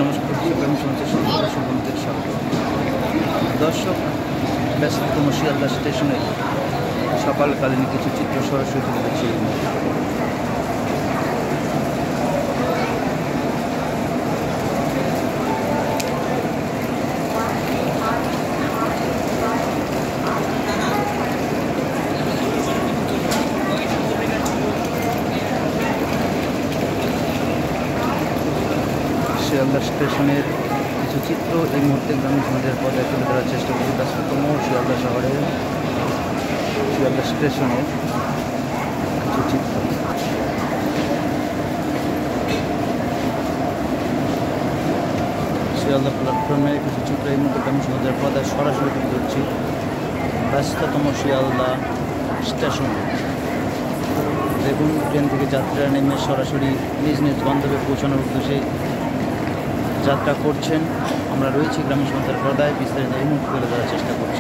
নমস্কার দর্শক, আমি সন্তোষ সুগন্ধির স্বাগত। দর্শক, ব্যস্ততম শিয়ালদা স্টেশনে সকালকালীন কিছু চিত্র সরাসরি তুলে ধরছি। শিয়ালদা স্টেশনের কিছু চিত্র এই মুহূর্তে গ্রামীণ সমাজের পর্দায় তুলে ধরার চেষ্টা করি। ব্যস্ততম শিয়ালদা শহরের শিয়ালদা স্টেশনের কিছু চিত্র। শিয়ালদা প্ল্যাটফর্মে কিছু চিত্র এই মুহূর্তে গ্রামীণ সমাজের পর্দায় সরাসরি তুলে ধরছি। ব্যস্ততম শিয়ালদা স্টেশন। দেখুন, ট্রেন থেকে যাত্রীরা নেমে সরাসরি নিজ নিজ গন্তব্যে পৌঁছানোর উদ্দেশ্যে যাত্রা করছেন। আমরা রয়েছি গ্রামীণ সমাজের পর্দায়, বিস্তারিত এই মুহূর্তে তুলে ধরার চেষ্টা করছি।